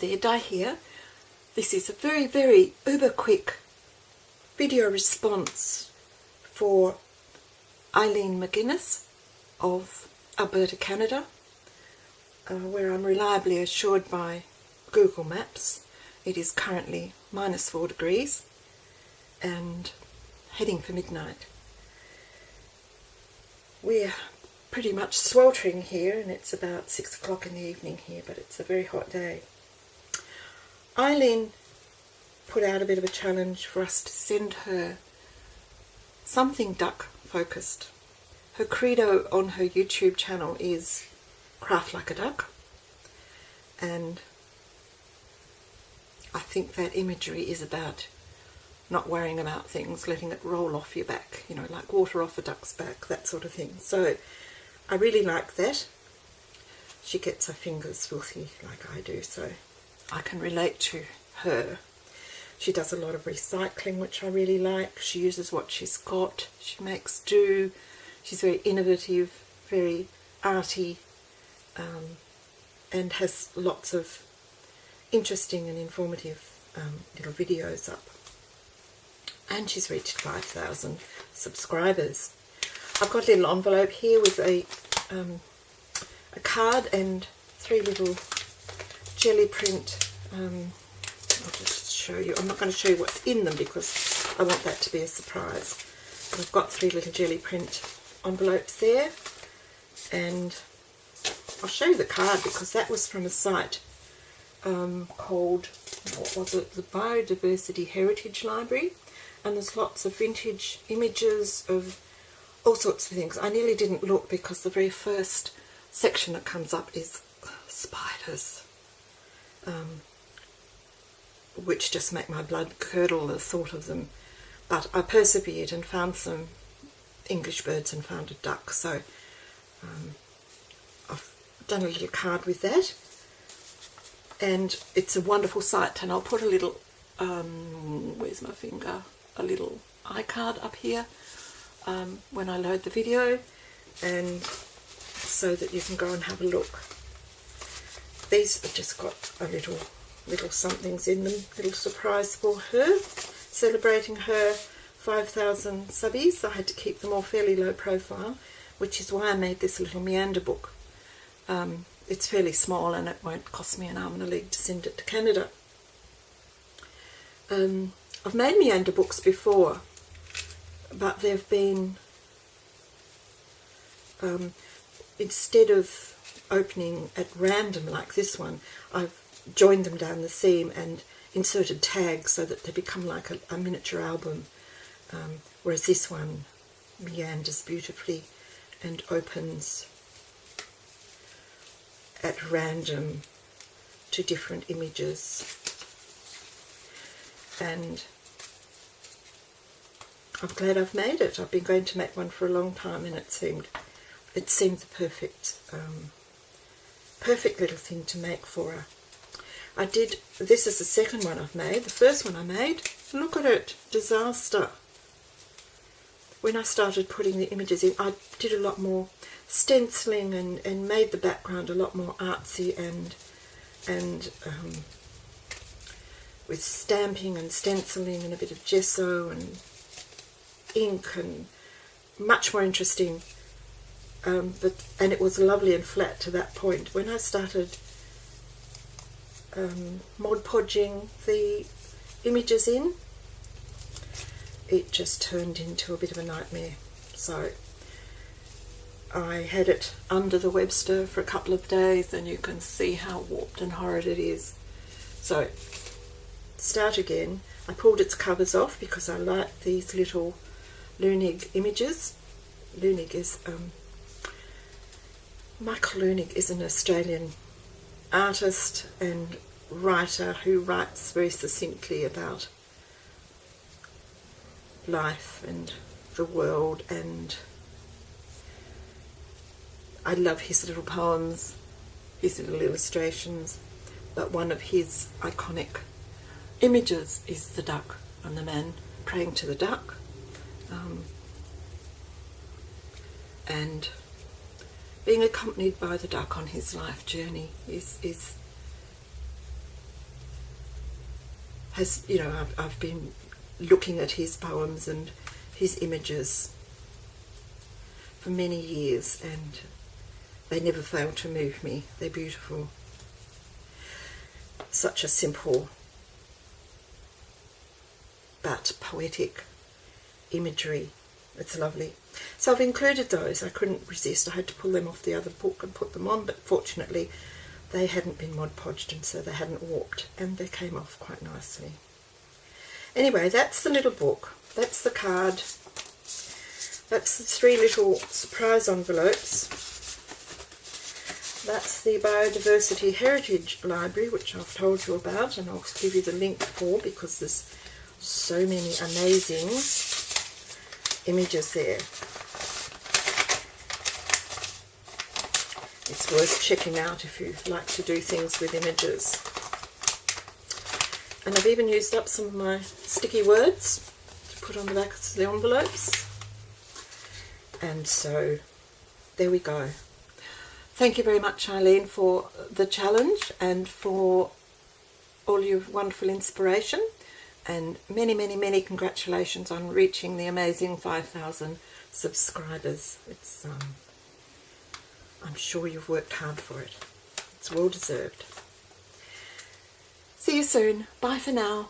there, Di here. This is a very, very uber quick video response for Ilene McInnes of Alberta, Canada, where I'm reliably assured by Google Maps it is currently -4 degrees and heading for midnight. We're pretty much sweltering here, and it's about 6 o'clock in the evening here, but it's a very hot day. Ilene put out a bit of a challenge for us to send her something duck focused. Her credo on her YouTube channel is craft like a duck, and I think that imagery is about not worrying about things, letting it roll off your back, you know, like water off a duck's back, that sort of thing. So I really like that. She gets her fingers filthy like I do, so I can relate to her. She does a lot of recycling, which I really like. She uses what she's got. She makes do. She's very innovative, very arty, and has lots of interesting and informative little videos up. And she's reached 5,000 subscribers. I've got a little envelope here with a card and 3 little jelly print. I'll just show you. I'm not going to show you what's in them because I want that to be a surprise. But I've got 3 little jelly print envelopes there, and I'll show you the card because that was from a site called, what was it, the Biodiversity Heritage Library, and there's lots of vintage images of all sorts of things. I nearly didn't look because the very first section that comes up is spiders, which just make my blood curdle, the thought of them. But I persevered and found some English birds and found a duck, so I've done a little card with that, and it's a wonderful site. And I'll put a little where's my finger, a little iCard up here when I load the video, and so that you can go and have a look. These have just got a little somethings in them, little surprise for her, celebrating her 5,000 subbies. I had to keep them all fairly low profile, which is why I made this little Meander book. It's fairly small and it won't cost me an arm and a leg to send it to Canada. I've made Meander books before, but they've been, instead of opening at random like this one, I've joined them down the seam and inserted tags so that they become like a miniature album, whereas this one meanders beautifully and opens at random to different images. And I'm glad I've made it. I've been going to make one for a long time, and it seemed the perfect little thing to make for her. This is the second one I've made. The first one I made, look at it, disaster. When I started putting the images in, I did a lot more stenciling and made the background a lot more artsy and with stamping and stenciling and a bit of gesso and ink, and much more interesting. And it was lovely and flat to that point. When I started Mod Podging the images in, it just turned into a bit of a nightmare. So I had it under the Webster for a couple of days, and you can see how warped and horrid it is. So start again. I pulled its covers off because I like these little Lunig images. Lunig is Michael Lunig is an Australian artist and writer who writes very succinctly about life and the world, and I love his little poems, his little illustrations, but one of his iconic images is the duck and the man praying to the duck, and being accompanied by the duck on his life journey is has, you know, I've been looking at his poems and his images for many years, and they never fail to move me. They're beautiful. Such a simple but poetic imagery. It's lovely. So I've included those. I couldn't resist. I had to pull them off the other book and put them on, but fortunately they hadn't been Mod Podged, and so they hadn't warped, and they came off quite nicely. Anyway, that's the little book. That's the card. That's the 3 little surprise envelopes. That's the Biodiversity Heritage Library, which I've told you about, and I'll give you the link for, because there's so many amazing images there. It's worth checking out if you like to do things with images. And I've even used up some of my sticky words to put on the back of the envelopes. And so there we go. Thank you very much, Ilene, for the challenge and for all your wonderful inspiration, and many, many, many congratulations on reaching the amazing 5,000 subscribers. It's I'm sure you've worked hard for it. It's well deserved. See you soon. Bye for now.